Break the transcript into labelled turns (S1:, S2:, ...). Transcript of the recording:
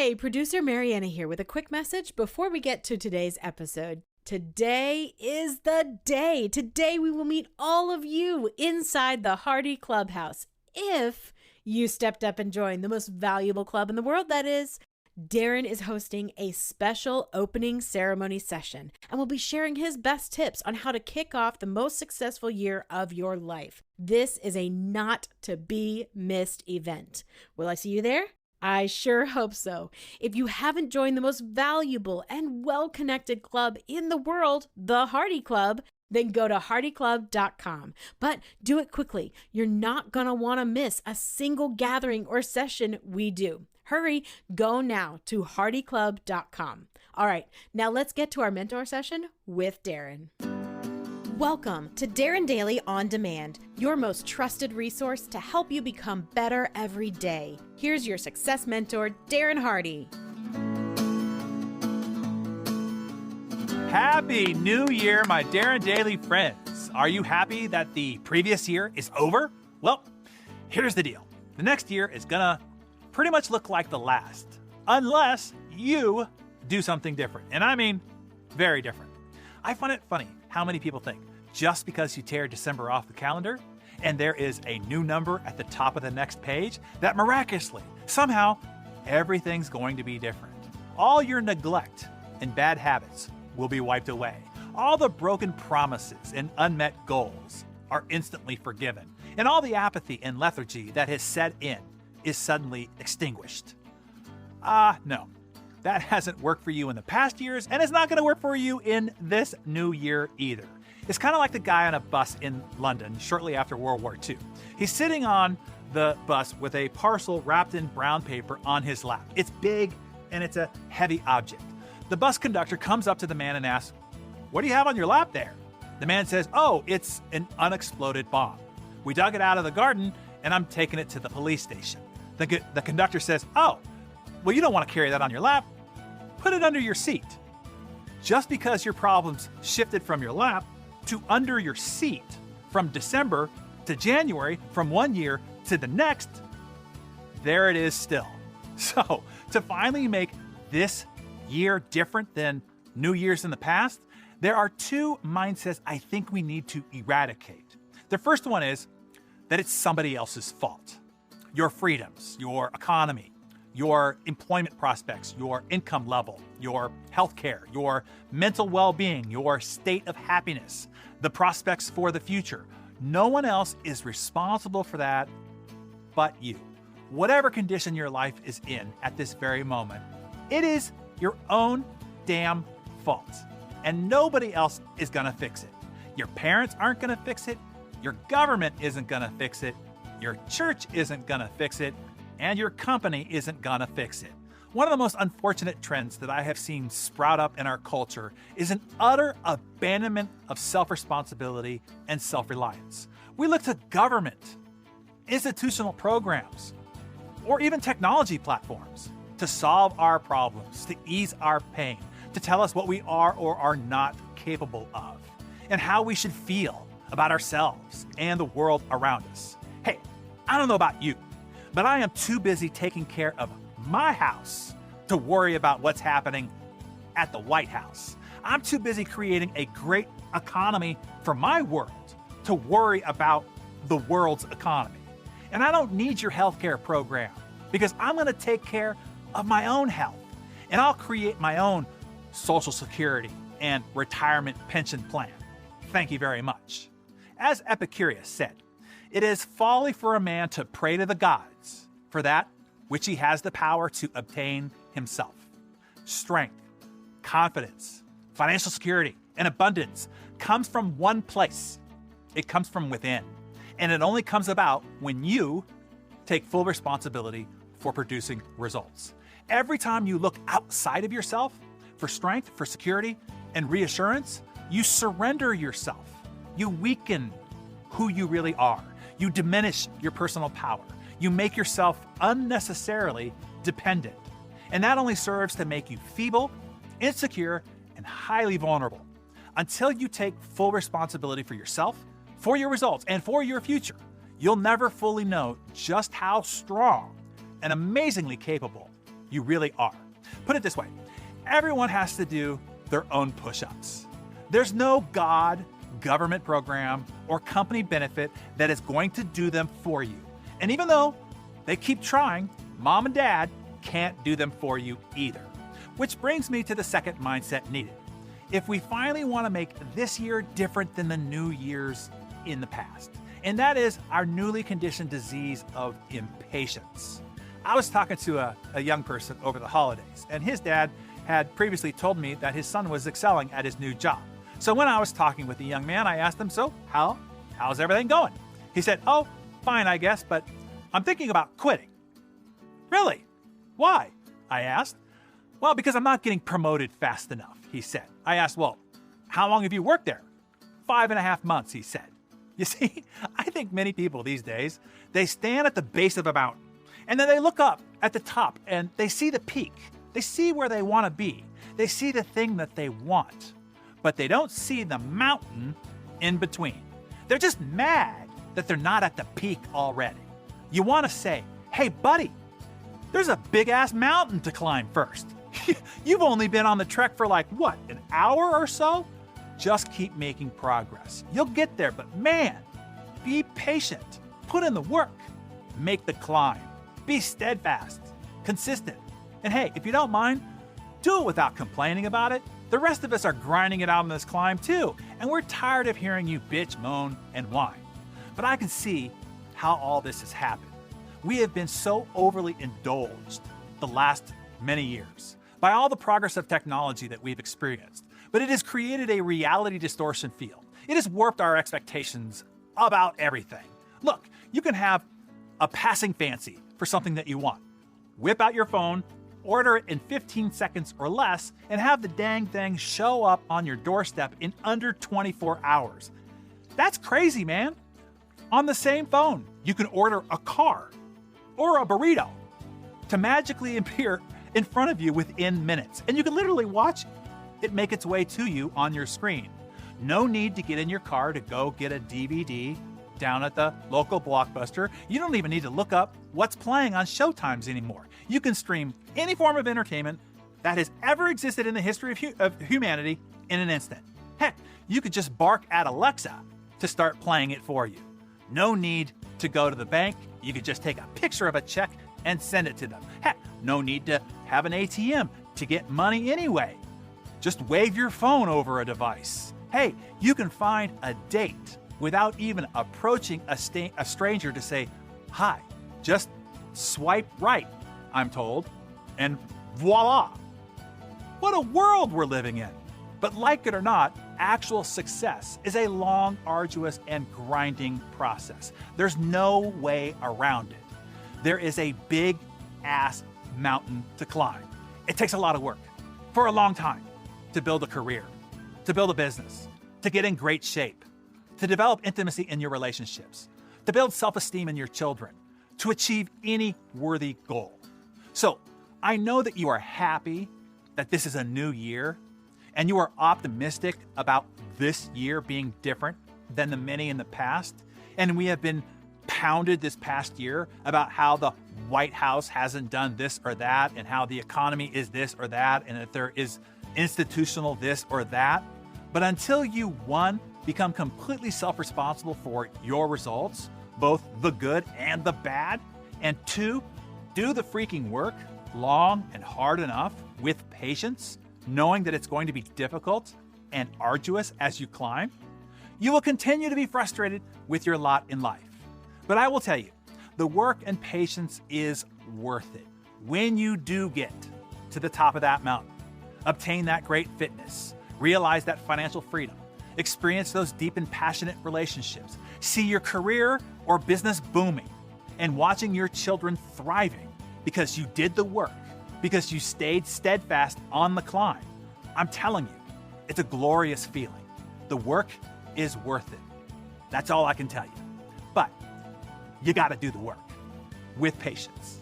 S1: Hey, producer Mariana here with a quick message before we get to today's episode. Today is the day. Today we will meet all of you inside the Hardy Clubhouse. If you stepped up and joined the most valuable club in the world, that is, Darren is hosting a special opening ceremony session and will be sharing his best tips on how to kick off the most successful year of your life. This is a not to be missed event. Will I see you there? I sure hope so. If you haven't joined the most valuable and well-connected club in the world, the Hardy Club, then go to hardyclub.com. But do it quickly. You're not going to want to miss a single gathering or session we do. Hurry, go now to hardyclub.com. All right, now let's get to our mentor session with Darren. Welcome to Darren Daily On Demand, your most trusted resource to help you become better every day. Here's your success mentor, Darren Hardy.
S2: Happy New Year, my Darren Daily friends. Are you happy that the previous year is over? Well, here's the deal. The next year is gonna pretty much look like the last, unless you do something different. And I mean, very different. I find it funny how many people think just because you tear December off the calendar and there is a new number at the top of the next page, that miraculously, somehow, everything's going to be different. All your neglect and bad habits will be wiped away. All the broken promises and unmet goals are instantly forgiven. And all the apathy and lethargy that has set in is suddenly extinguished. No. That hasn't worked for you in the past years, and it's not going to work for you in this new year either. It's kind of like the guy on a bus in London shortly after World War II. He's sitting on the bus with a parcel wrapped in brown paper on his lap. It's big, and it's a heavy object. The bus conductor comes up to the man and asks, "What do you have on your lap there?" The man says, "Oh, it's an unexploded bomb. We dug it out of the garden, and I'm taking it to the police station." The conductor says, "Oh, well, you don't want to carry that on your lap. Put it under your seat." Just because your problems shifted from your lap to under your seat from December to January, from one year to the next, there it is still. So, to finally make this year different than New Year's in the past, there are two mindsets I think we need to eradicate. The first one is that it's somebody else's fault. Your freedoms, your economy, your employment prospects, your income level, your healthcare, your mental well-being, your state of happiness, the prospects for the future. No one else is responsible for that but you. Whatever condition your life is in at this very moment, it is your own damn fault. And nobody else is gonna fix it. Your parents aren't gonna fix it. Your government isn't gonna fix it. Your church isn't gonna fix it. And your company isn't gonna fix it. One of the most unfortunate trends that I have seen sprout up in our culture is an utter abandonment of self-responsibility and self-reliance. We look to government, institutional programs, or even technology platforms to solve our problems, to ease our pain, to tell us what we are or are not capable of, and how we should feel about ourselves and the world around us. Hey, I don't know about you, but I am too busy taking care of my house to worry about what's happening at the White House. I'm too busy creating a great economy for my world to worry about the world's economy. And I don't need your healthcare program because I'm going to take care of my own health. And I'll create my own Social Security and retirement pension plan. Thank you very much. As Epicurus said, it is folly for a man to pray to the gods for that which he has the power to obtain himself. Strength, confidence, financial security, and abundance comes from one place. It comes from within. And it only comes about when you take full responsibility for producing results. Every time you look outside of yourself for strength, for security, and reassurance, you surrender yourself. You weaken who you really are. You diminish your personal power. You make yourself unnecessarily dependent. And that only serves to make you feeble, insecure, and highly vulnerable. Until you take full responsibility for yourself, for your results, and for your future, you'll never fully know just how strong and amazingly capable You really are. Put it this way, everyone has to do their own push-ups. There's no God, government program, or company benefit that is going to do them for you. And even though they keep trying, mom and dad can't do them for you either. Which brings me to the second mindset needed. If we finally want to make this year different than the new years in the past, and that is our newly conditioned disease of impatience. I was talking to a young person over the holidays, and his dad had previously told me that his son was excelling at his new job. So when I was talking with the young man, I asked him, so how's everything going? He said, oh, fine, I guess, but I'm thinking about quitting. Really? Why? I asked. Well, because I'm not getting promoted fast enough, he said. I asked, well, how long have you worked there? 5.5 months, he said. You see, I think many people these days, they stand at the base of a mountain, and then they look up at the top and they see the peak. They see where they want to be. They see the thing that they want, but they don't see the mountain in between. They're just mad that they're not at the peak already. You want to say, hey, buddy, there's a big-ass mountain to climb first. You've only been on the trek for like, what, an hour or so? Just keep making progress. You'll get there, but man, be patient. Put in the work. Make the climb. Be steadfast, consistent. And hey, if you don't mind, do it without complaining about it. The rest of us are grinding it out on this climb too, and we're tired of hearing you bitch, moan, and whine. But I can see how all this has happened. We have been so overly indulged the last many years by all the progress of technology that we've experienced, but it has created a reality distortion field. It has warped our expectations about everything. Look, you can have a passing fancy for something that you want. Whip out your phone, order it in 15 seconds or less, and have the dang thing show up on your doorstep in under 24 hours. That's crazy, man. On the same phone, you can order a car or a burrito to magically appear in front of you within minutes, and you can literally watch it make its way to you on your screen. No need to get in your car to go get a DVD down at the local Blockbuster. You don't even need to look up what's playing on Showtimes anymore. You can stream any form of entertainment that has ever existed in the history of humanity in an instant. Heck, you could just bark at Alexa to start playing it for you. No need to go to the bank. You could just take a picture of a check and send it to them. Heck, no need to have an ATM to get money anyway. Just wave your phone over a device. Hey, you can find a date without even approaching a stranger to say, hi. Just swipe right, I'm told, and voila. What a world we're living in. But like it or not, actual success is a long, arduous, and grinding process. There's no way around it. There is a big-ass mountain to climb. It takes a lot of work for a long time to build a career, to build a business, to get in great shape, to develop intimacy in your relationships, to build self-esteem in your children, to achieve any worthy goal. So I know that you are happy that this is a new year, and you are optimistic about this year being different than the many in the past. And we have been pounded this past year about how the White House hasn't done this or that, and how the economy is this or that, and that there is institutional this or that. But until you, one, become completely self-responsible for your results, both the good and the bad, and two, do the freaking work long and hard enough with patience, knowing that it's going to be difficult and arduous as you climb, you will continue to be frustrated with your lot in life. But I will tell you, the work and patience is worth it. When you do get to the top of that mountain, obtain that great fitness, realize that financial freedom, experience those deep and passionate relationships, see your career or business booming, and watching your children thriving because you did the work, because you stayed steadfast on the climb, I'm telling you, it's a glorious feeling. The work is worth it. That's all I can tell you. But you got to do the work with patience.